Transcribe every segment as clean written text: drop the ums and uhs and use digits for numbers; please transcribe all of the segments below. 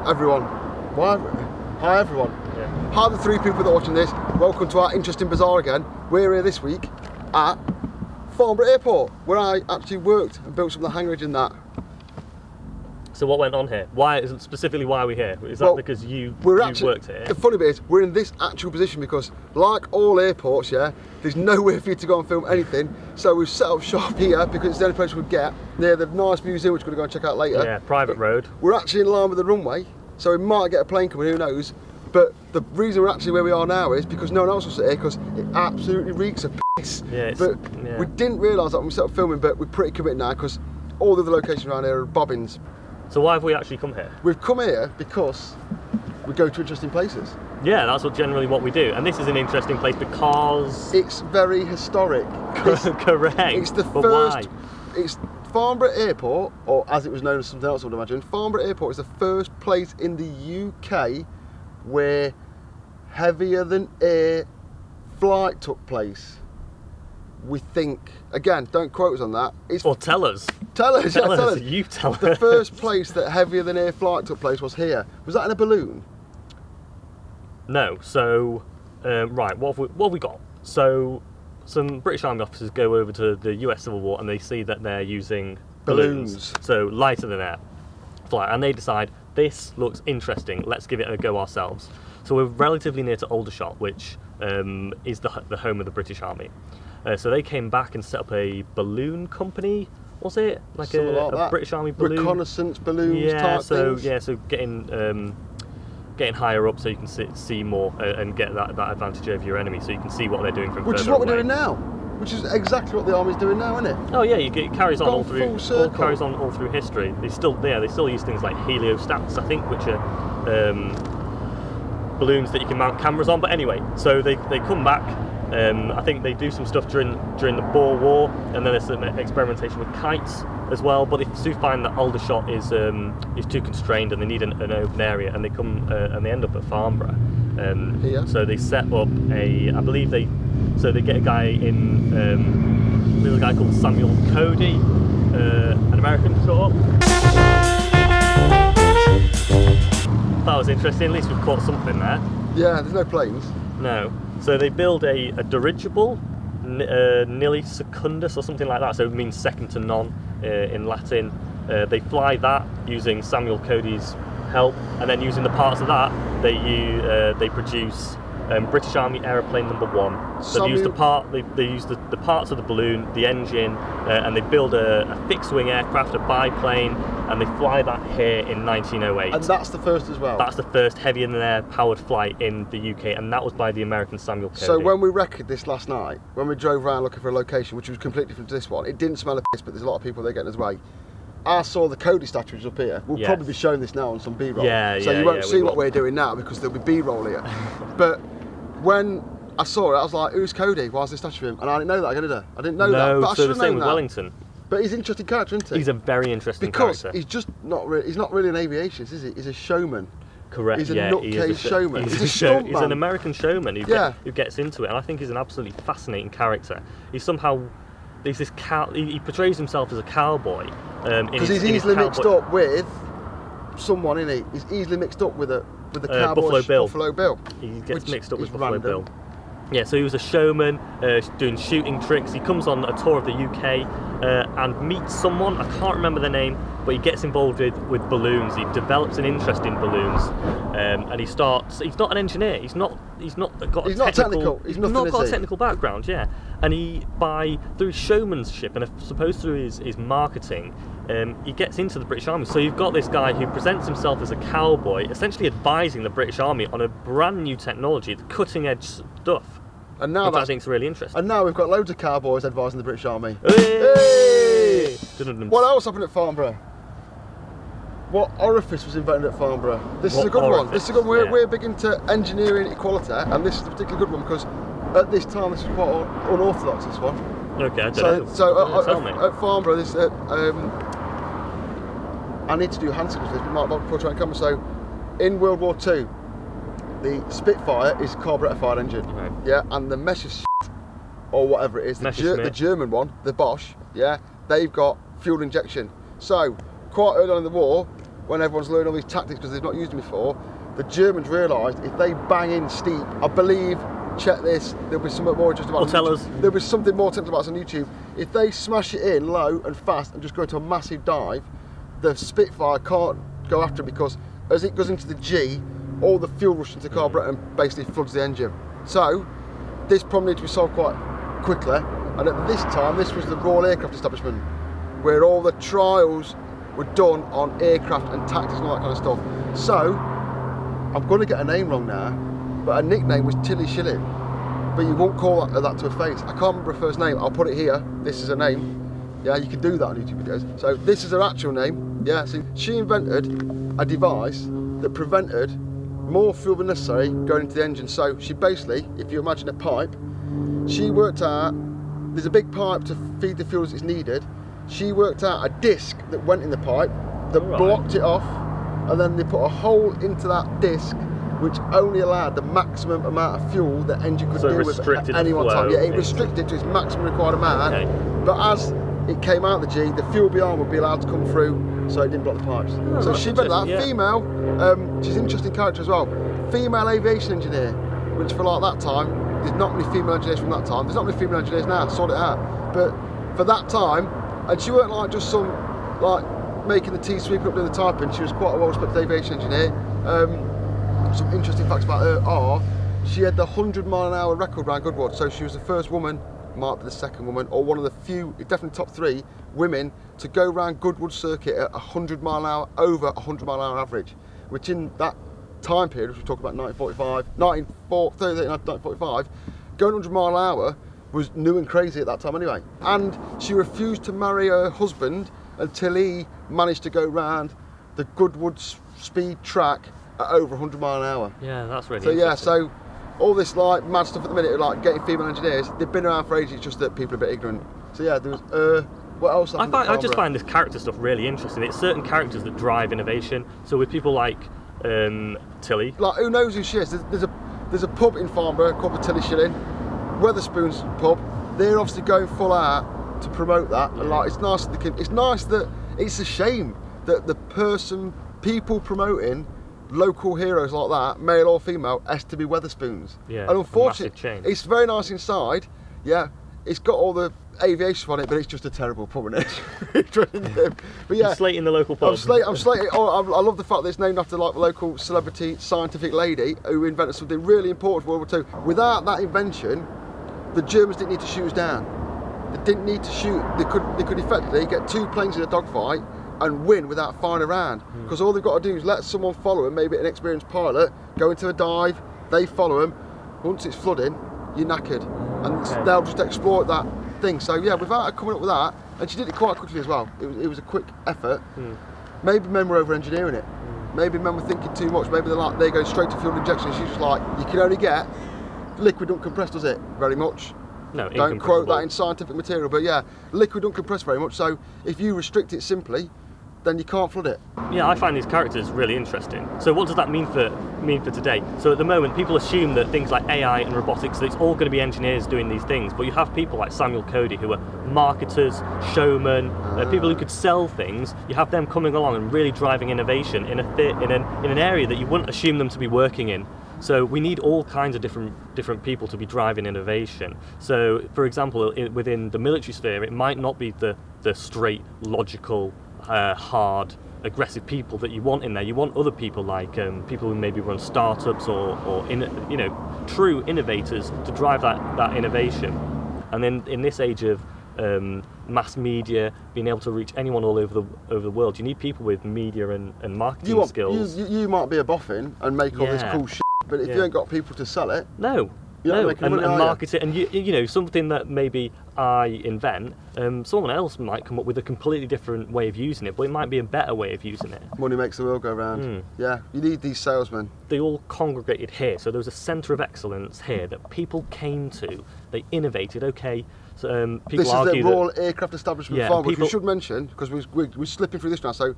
everyone. Why? Hi everyone. Yeah. Hi the three people that are watching this. Welcome to our interesting Bazaar again. We're here this week at Farnborough Airport, where I actually worked and built some of the hangarage in that. So what went on here? Why are we here? Is that because you worked here? The funny bit is, we're in this actual position because, like all airports, yeah, there's nowhere for you to go and film anything. So we've set up shop here because it's the only place we get near the nice museum, which we're going to go and check out later. Yeah, private road. We're actually in line with the runway, so we might get a plane coming, who knows. But the reason we're actually where we are now is because no one else will sit here because it absolutely reeks of piss. Yeah, we didn't realise that when we started filming, but we're pretty committed now because all the other locations around here are bobbins. So why have we actually come here? We've come here because we go to interesting places. Yeah, that's generally what we do. And this is an interesting place because... It's very historic. Correct. It's the first... Why? It's Farnborough Airport, or as it was known as something else I would imagine, Farnborough Airport is the first place in the UK where heavier than air flight took place. We think, again, don't quote us on that. Or tell us. Tell us. You tell us. The first place that heavier than air flight took place was here. Was that in a balloon? No. So, right, what have we got? So, some British Army officers go over to the US Civil War and they see that they're using balloons. So, lighter than air flight. And they decide, this looks interesting, let's give it a go ourselves. So, we're relatively near to Aldershot, which is the home of the British Army. So they came back and set up a balloon company, was it? Like a British Army balloon? Reconnaissance balloons type things? Yeah, so getting higher up so you can see more and get that advantage over your enemy, so you can see what they're doing from further away. Which is what we're doing now. Which is exactly what the army's doing now, isn't it? Oh yeah, it carries on all through history. They still use things like heliostats, I think, which are balloons that you can mount cameras on. But anyway, so they come back. I think they do some stuff during the Boer War, and then there's some experimentation with kites as well. But they do find that Aldershot is too constrained, and they need an open area, and they come and they end up at Farnborough. So they set up they get a guy in, a guy called Samuel Cody, an American short. That was interesting. At least we've caught something there. Yeah, there's no planes. No. So they build a dirigible, nilli secundus or something like that, so it means second to none in Latin. They fly that using Samuel Cody's help, and then using the parts of that, they produce British Army Aeroplane Number 1. So they use the parts of the balloon, the engine, and they build a fixed-wing aircraft, a biplane, and they fly that here in 1908. And that's the first as well? That's the first heavy-than-air powered flight in the UK, and that was by the American Samuel Cody. So when we recorded this last night, when we drove around looking for a location, which was completely different to this one, it didn't smell of piss, but there's a lot of people there getting us way. I saw the Cody statues up here. We'll probably be showing this now on some B-roll. So you won't see what we're doing now because there'll be B-roll here. But when I saw it, I was like, who's Cody? Why's this statue of him? And I didn't know that, I didn't know that. But I should have known that. So the same with Wellington. But he's an interesting character, isn't he? He's a very interesting Because character. he's not really an aviationist, is he? He's a showman. Correct. He's a nutcase showman. He's a stuntman. He's an American showman who gets into it, and I think he's an absolutely fascinating character. He portrays himself as a cowboy. Because he's easily mixed up with someone, isn't he? He's easily mixed up with a cowboy. Buffalo Bill. He gets mixed up with Buffalo Bill. Yeah, so he was a showman doing shooting tricks. He comes on a tour of the UK and meets someone, I can't remember the name, but he gets involved with balloons. He develops an interest in balloons, and he's not an engineer. He's not got a technical background. Yeah, and through showmanship and I suppose through his marketing, he gets into the British Army. So you've got this guy who presents himself as a cowboy, essentially advising the British Army on a brand new technology, the cutting edge stuff. And now I think it's really interesting. And now we've got loads of cowboys advising the British Army. Hey! What else happened at Farnborough? What orifice was invented at Farnborough? This is a good one. We're big into engineering equality, and this is a particularly good one because at this time this is quite unorthodox. This one. Okay, I don't know. So at Farnborough, this I need to do hand signals for this, but might not put it on camera. So in World War II, the Spitfire is a carburettor-fired engine, yeah, and the Messerschmitt, or whatever it is, the German one, the Bosch, yeah, they've got fuel injection. So quite early on in the war, when everyone's learning all these tactics because they've not used them before, the Germans realised if they bang in steep, I believe, check this, there'll be something more interesting about tell us. There'll be something more technical about this on YouTube. If they smash it in low and fast and just go into a massive dive, the Spitfire can't go after it because as it goes into the G, all the fuel rushes into the carburetor and basically floods the engine. So this problem needs to be solved quite quickly, and at this time this was the Royal Aircraft Establishment where all the trials were done on aircraft and tactics and all that kind of stuff. So I'm going to get a name wrong now, but her nickname was Tilly Shilling, but you won't call that to her face. I can't remember her first name. I'll put it here. This is her name. Yeah, you can do that on YouTube videos. So this is her actual name. Yeah, so she invented a device that prevented more fuel than necessary going into the engine. So she basically, if you imagine a pipe, she worked out there's a big pipe to feed the fuel as it's needed. She worked out a disc that went in the pipe that blocked it off, and then they put a hole into that disc which only allowed the maximum amount of fuel the engine could deal with at any one time. Yeah, it restricted it to its maximum required amount. Okay. But as it came out of the G, the fuel behind would be allowed to come through, so it didn't block the pipes. Oh, so she invented that. Yeah. Female, she's an interesting character as well. Female aviation engineer, which for like that time, there's not many female engineers from that time. There's not many female engineers now, sort it out. But for that time, and she weren't like just some, like making the tea, sweeping up, doing the typing. She was quite a well-respected aviation engineer. Some interesting facts about her are, she had the 100-mile-an-hour record around Goodwood, so she was the first woman, might be the second woman, or one of the few, definitely top 3 women to go around Goodwood circuit at 100 mile an hour, over 100 mile an hour average, which in that time period, which we talk about 1945, going 100 mile an hour was new and crazy at that time anyway. And she refused to marry her husband until he managed to go round the Goodwood speed track at over 100 mile an hour. Yeah, that's really interesting. So all this like mad stuff at the minute, like getting female engineers, they've been around for ages, it's just that people are a bit ignorant. So yeah, there was, what else? I just find this character stuff really interesting. It's certain characters that drive innovation. So with people like Tilly. Like, who knows who she is? There's a pub in Farnborough called the Tilly Shilling, Weatherspoon's pub. They're obviously going full out to promote that. Yeah. And like, it's nice that it's a shame that people promoting local heroes like that, male or female, has to be Weatherspoons. Yeah, and unfortunately, it's very nice inside. Yeah, it's got all the aviation on it, but it's just a terrible pub, isn't it? But yeah, you're slating the local pub. I'm slating. I love the fact that it's named after like the local celebrity scientific lady who invented something really important for World War II. Without that invention, the Germans didn't need to shoot us down. They didn't need to shoot. They could effectively get 2 planes in a dogfight and win without firing around, because all they've got to do is let someone follow them, maybe an experienced pilot, go into a dive, they follow them. Once it's flooding, you're knackered, and they'll just exploit that thing. So yeah, without her coming up with that, and she did it quite quickly as well. It was a quick effort. Maybe men were over engineering it. Maybe men were thinking too much. Maybe they're going straight to fuel injection. She's just like, you can only get liquid uncompressed, does it? Very much. No, don't quote that in scientific material, but yeah, liquid don't compress very much. So if you restrict it simply, then you can't flood it. Yeah, I find these characters really interesting. So what does that mean for today? So at the moment, people assume that things like AI and robotics, that it's all going to be engineers doing these things, but you have people like Samuel Cody who are marketers, showmen, people who could sell things. You have them coming along and really driving innovation in an area that you wouldn't assume them to be working in. So we need all kinds of different people to be driving innovation. So, for example, within the military sphere, it might not be the straight, logical, hard, aggressive people that you want in there. You want other people like people who maybe run startups or true innovators to drive that innovation. And then in this age of mass media, being able to reach anyone all over the world, you need people with media and marketing skills. You might be a boffin and make all this cool shit, but if you ain't got people to sell it, and market it, and you know, something that maybe I invent, someone else might come up with a completely different way of using it, but it might be a better way of using it. Money makes the world go round. Yeah, you need these salesmen. They all congregated here, so there was a centre of excellence here that people came to. They innovated. Okay, so people this argue is the Royal Aircraft Establishment Farnborough, which we should mention, because we're slipping through this now. So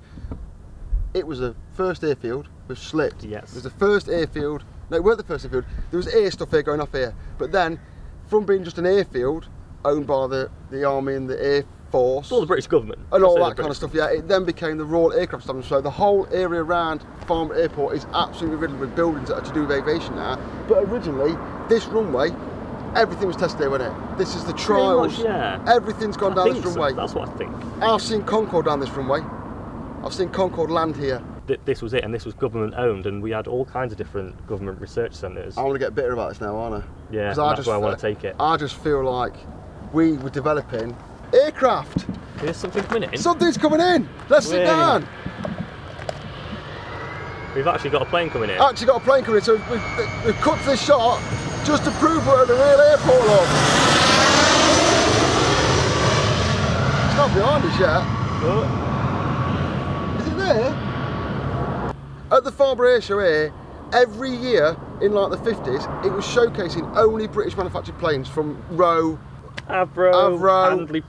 it was the first airfield. We've slipped. Yes. It was the first airfield. No, it weren't the first airfield. There was air stuff here going off here. But then, from being just an airfield owned by the Army and the Air Force. All the British government. And all So that kind of stuff, yeah. It then became the Royal Aircraft Establishment. So the whole area around Farnborough Airport is absolutely riddled with buildings that are to do with aviation now. But originally, this runway, everything was tested here, wasn't it? This is the trials. Much, yeah. Everything's gone down this runway. So. That's what I think. I've seen Concorde down this runway. I've seen Concorde land here. This was it, and this was government owned, and we had all kinds of different government research centres. I want to get bitter about this now, aren't I? Yeah, that's where I want to take it. I just feel like we were developing aircraft. There's something coming in. Something's coming in. Let's sit down. We've actually got a plane coming in. Actually got a plane coming in, so we've cut to this shot just to prove we're at the real airport, look. It's not behind us yet. Oh. Is it there? At the Farnborough Air Show here, every year in like the 50s, it was showcasing only British manufactured planes from Rowe, Avro, Handley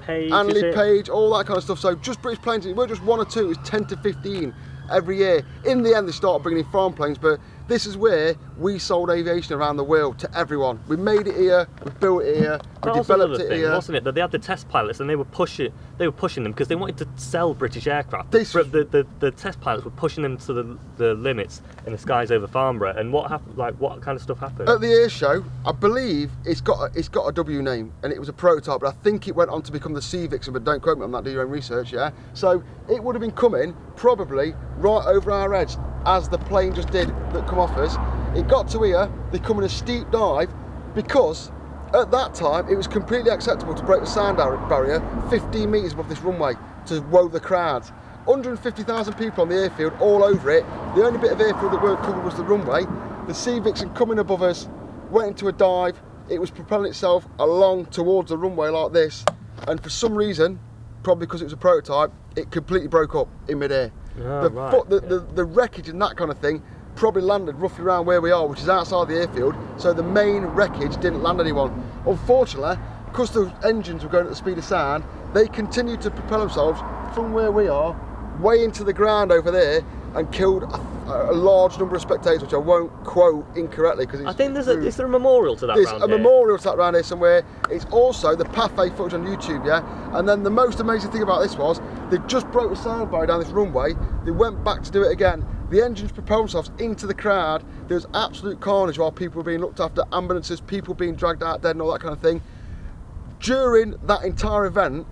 Page, all that kind of stuff. So just British planes, it weren't just 1 or 2, it was 10 to 15 every year. In the end, they started bringing in farm planes, but this is where we sold aviation around the world to everyone. We made it here, we built it here, we developed it here. Wasn't it? That they had the test pilots and they were pushing them because they wanted to sell British aircraft. The test pilots were pushing them to the limits in the skies over Farnborough. And what happened? Like, what kind of stuff happened? At the air show, I believe it's got a W name, and it was a prototype, but I think it went on to become the Vixen, but don't quote me on that, do your own research, yeah? So it would have been coming probably right over our heads as the plane just did that come off us. It got to here, they come in a steep dive, because at that time it was completely acceptable to break the sound barrier 15 metres above this runway to woe the crowds. 150,000 people on the airfield, all over it. The only bit of airfield that weren't covered was the runway. The Vixen coming above us, went into a dive, it was propelling itself along towards the runway like this, and for some reason, probably because it was a prototype, it completely broke up in mid-air. Oh, the wreckage and that kind of thing probably landed roughly around where we are, which is outside the airfield, so the main wreckage didn't land anyone. Unfortunately, because the engines were going at the speed of sound, they continued to propel themselves from where we are way into the ground over there and killed a large number of spectators, which I won't quote incorrectly because I think is there a memorial to that there's round a here? Memorial to that round here somewhere. It's also the Pathé footage on YouTube, yeah? And then the most amazing thing about this was they just broke the sound barrier down this runway, they went back to do it again, the engines propelled themselves into the crowd, there was absolute carnage while people were being looked after, ambulances, people being dragged out dead and all that kind of thing. During that entire event,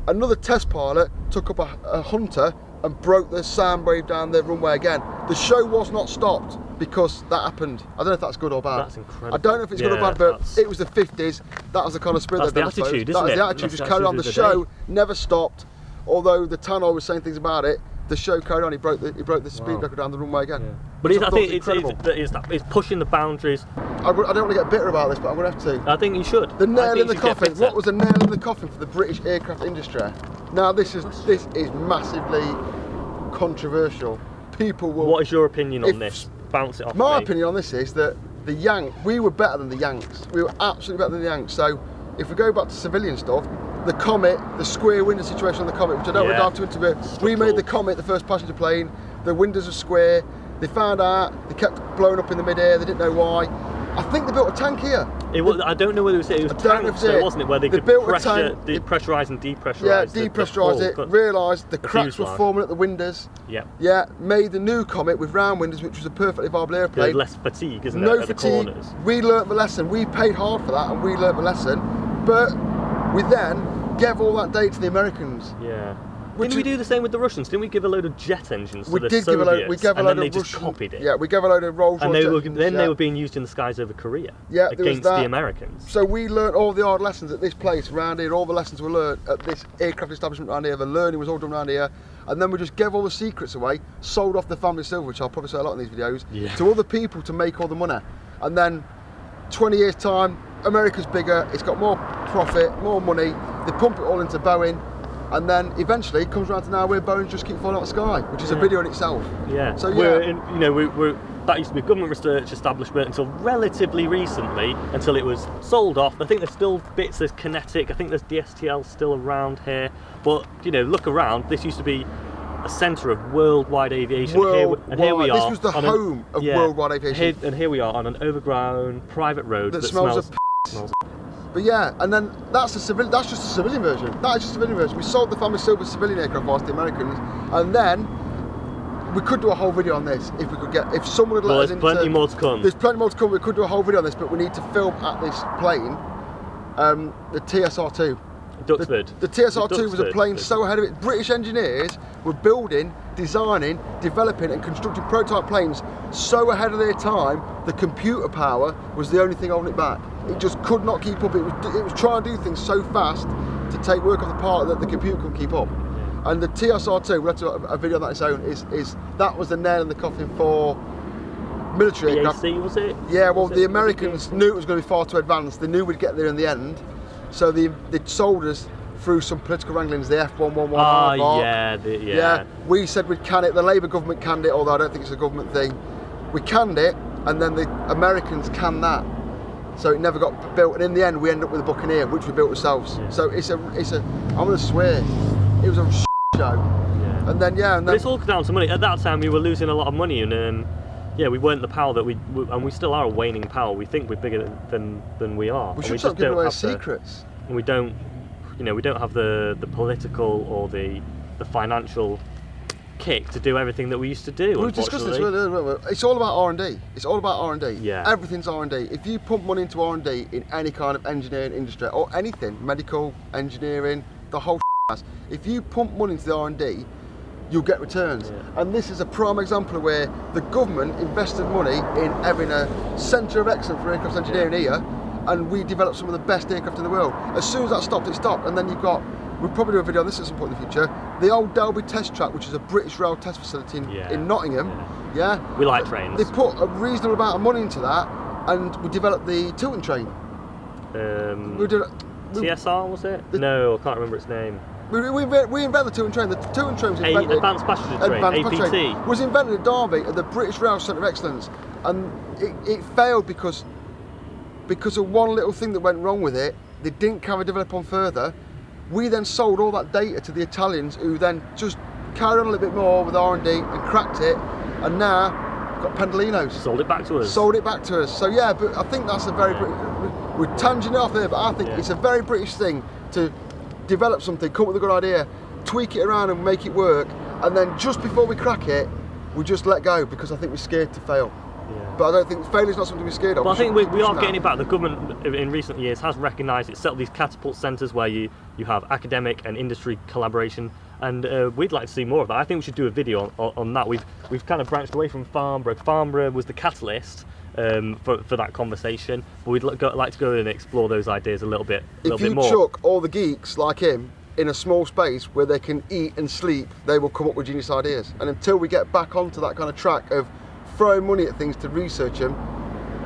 another test pilot took up a hunter and broke the sound wave down the runway again. The show was not stopped because that happened. I don't know if that's good or bad. That's incredible. I don't know if it's good or bad, but it was the 50s. That was the kind of spirit that that the attitude, isn't it? That was it? the attitude, That's just carried on. The the show never stopped. Although the tannoy was saying things about it, the show carried on. He broke the speed record down the runway again. Yeah. But I think it's pushing the boundaries. I don't want to get bitter about this, but I'm going to have to. I think you should. The nail in the coffin. What was the nail in the coffin for the British aircraft industry? Now this is massively controversial. People will. What is your opinion on this? Bounce it off. My opinion on this is that we were better than the Yanks. We were absolutely better than the Yanks. So if we go back to civilian stuff, the Comet, the square window situation on the Comet, which I don't want to dive too into, but we made the Comet the first passenger plane. The windows were square. They found out they kept blowing up in the mid-air. They didn't know why. I think they built a tank here. I don't know whether it was tanks, wasn't it? Where they could built depressurise and depressurise. Yeah, depressurise it. Realised the cracks were forming at the windows. Yeah. Yeah, made the new Comet with round windows, which was a perfectly viable airplane. There's less fatigue, isn't no there? fatigue. At the corners. We learnt the lesson. We paid hard for that, and we learnt the lesson. But we then gave all that data to the Americans. Yeah. Didn't we do the same with the Russians? Didn't we give a load of jet engines to the Soviets? We gave a load of just copied it. Yeah, we gave a load of Rolls-Royce and they were being used in the skies over Korea against the Americans. So we learnt all the hard lessons at this place around here. All the lessons were learnt at this aircraft establishment around here. The learning was all done around here. And then we just gave all the secrets away, sold off the family silver, which I'll probably say a lot in these videos, to other people to make all the money. And then 20 years time, America's bigger, it's got more profit, more money, they pump it all into Boeing, and then eventually it comes around to now where Boeing just keep falling out of the sky, which is a video in itself. Yeah. So that used to be a government research establishment until relatively recently, until it was sold off. I think there's still bits, there's Kinetic, I think there's DSTL still around here, but look around, this used to be a centre of worldwide aviation. Here we are. This was the home of worldwide aviation. And here we are on an overgrown private road that smells of smells But yeah, and then that's just a civilian version. That is just a civilian version. We sold the family silver civilian aircraft whilst the Americans, and then we could do a whole video on this if we could get, if someone would let us into... There's plenty more to come. There's plenty more to come. We could do a whole video on this, but we need to film at this plane, the TSR-2. Duxford. The TSR-2 was a plane so ahead of it. British engineers were building, designing, developing and constructing prototype planes so ahead of their time, the computer power was the only thing holding it back. It just could not keep up. It was trying to do things so fast to take work off the part that the computer couldn't keep up. And the TSR-2, we'll have to do a video on that its own, is that was the nail in the coffin for military aircraft. BAC, was it? Yeah, well, the Americans knew it was going to be far too advanced. They knew we'd get there in the end. So they sold us through some political wranglings, the F-111. Yeah, we said we'd can it. The Labour government canned it, although I don't think it's a government thing. We canned it, and then the Americans canned that. So it never got built, and in the end we ended up with a Buccaneer, which we built ourselves. Yeah. So it's a I'm gonna swear, it was a show. Yeah. And then but it's all down to money. At that time we were losing a lot of money, and we weren't the power that and we still are a waning power. We think we're bigger than we are. We should stop giving away secrets. And we don't have the political or the financial kick to do everything that we used to do. We discussed this earlier. It's all about R&D. It's all about R&D. Yeah. Everything's R&D. If you pump money into R&D in any kind of engineering industry or anything, medical, engineering, the whole if you pump money into the R&D, you'll get returns. Yeah. And this is a prime example of where the government invested money in having a centre of excellence for aircraft engineering here, and we developed some of the best aircraft in the world. As soon as that stopped, it stopped. And then you've got, we'll probably do a video on this at some point in the future, the old Delby test track, which is a British Rail test facility in Nottingham. Yeah. We like trains. They put a reasonable amount of money into that, and we developed the tilting train. TSR, was it? No, I can't remember its name. We invented the tilting train. The tilting train was invented. Advanced Passenger Train, APT. Was invented at Derby at the British Rail Centre of Excellence, and it failed because of one little thing that went wrong with it. They didn't carry develop on further. We then sold all that data to the Italians, who then just carried on a little bit more with R&D and cracked it, and now got Pendolinos. Sold it back to us. So yeah, but I think that's a very we're tangenting off there, but I think it's a very British thing to develop something, come up with a good idea, tweak it around and make it work, and then just before we crack it, we just let go because I think we're scared to fail. Yeah. But I don't think failure's not something we're scared of. But I think we are getting it back. The government in recent years has recognised it, set up these catapult centres where you have academic and industry collaboration, and we'd like to see more of that. I think we should do a video on that. We've kind of branched away from Farnborough. Farnborough was the catalyst for that like to go and explore those ideas a little bit more. If you chuck all the geeks like him in a small space where they can eat and sleep, they will come up with genius ideas. And until we get back onto that kind of track of throwing money at things to research them,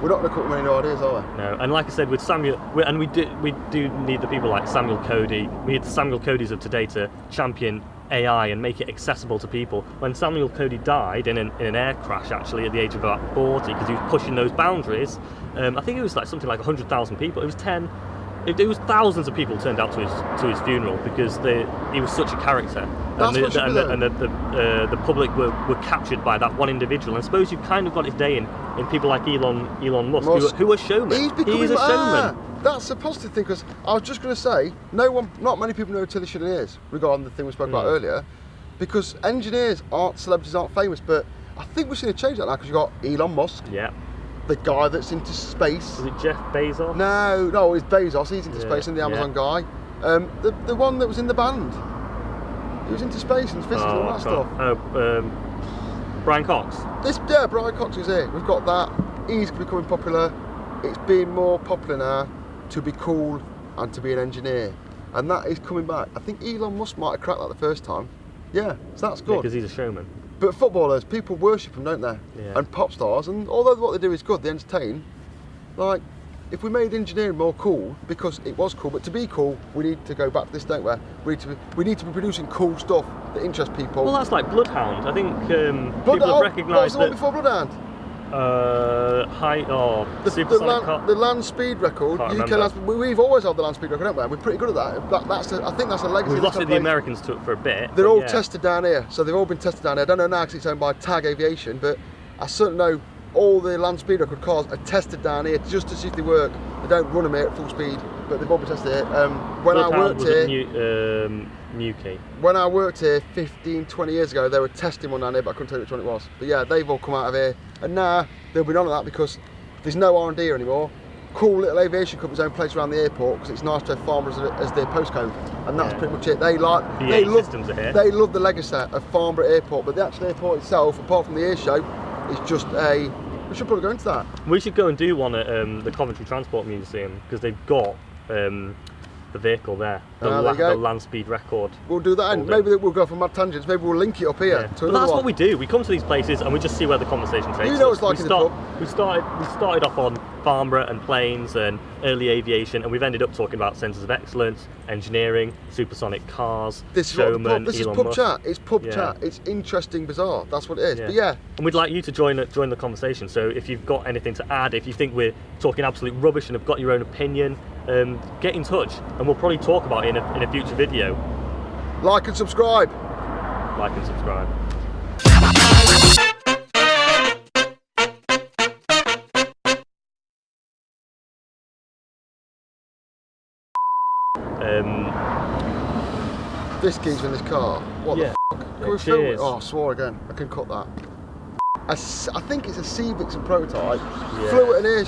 we're not going to come up with any new ideas, are we? No, and like I said, with Samuel, and we do need the people like Samuel Cody. We need the Samuel Codys of today to champion AI and make it accessible to people. When Samuel Cody died in an air crash, actually at the age of about 40, because he was pushing those boundaries, I think it was like something like 100,000 people. It was thousands of people turned out to his funeral because he was such a character. And the public were captured by that one individual. And I suppose you've kind of got his day in people like Elon Musk. Who are showmen. He's a showman. That's a positive thing, because I was just going to say, not many people know who Tilly Sheridan is regarding the thing we spoke about earlier, because engineers celebrities aren't famous, but I think we're seeing a change that now, because you've got Elon Musk. Yeah. The guy that's into space. Is it Jeff Bezos? No, it's Bezos. He's into space, and the Amazon guy. The one that was in the band. He was into space and physics and all that stuff. Brian Cox. Brian Cox is it. We've got that. He's becoming popular. It's being more popular now to be cool and to be an engineer, and that is coming back. I think Elon Musk might have cracked that the first time. Yeah, so that's good. Because he's a showman. But footballers, people worship them, don't they? Yeah. And pop stars, and although what they do is good, they entertain. Like, if we made engineering more cool, because it was cool, but to be cool, we need to go back to this, don't we? We need to be producing cool stuff that interests people. Well, that's like Bloodhound. I think people have recognised that. What was the one before Bloodhound? The land speed record. UK land speed, we've always had the land speed record, haven't we? We're pretty good at that. I think that's a legacy. We've lost it to the Americans for a bit. They're all tested down here, so they've all been tested down here. I don't know now because it's owned by Tag Aviation, but I certainly know all the land speed record cars are tested down here just to see if they work. They don't run them here at full speed, but they've all been tested here. When I worked here, Newquay. When I worked here 15, 20 years ago, they were testing one down here, but I couldn't tell you which one it was. But yeah, they've all come out of here, and now they'll be on that because there's no R&D here anymore. Cool little aviation company's own place around the airport because it's nice to have Farnborough as their postcode, and that's pretty much it. They love the legacy of Farnborough Airport, but the actual airport itself, apart from the air show, is just a. We should probably go into that. We should go and do one at the Coventry Transport Museum because they've got the vehicle there, the land speed record. We'll do that, and maybe we'll go for mad tangents. Maybe we'll link it up here. But that's what we do. We come to these places and we just see where the conversation takes us. You know what it's like in the pub. We started off on Farnborough and planes and early aviation, and we've ended up talking about centres of excellence, engineering, supersonic cars, showman, This is pub chat. It's pub chat. It's interesting, bizarre. That's what it is. But and we'd like you to join the conversation. So if you've got anything to add, if you think we're talking absolute rubbish and have got your own opinion, get in touch, and we'll probably talk about it in a future video. Like and subscribe. Like and subscribe. This geezer in this car. What the f***? Can we film it? Oh, I swore again. I can cut that. I think it's a Sea Vixen prototype. Flew at an air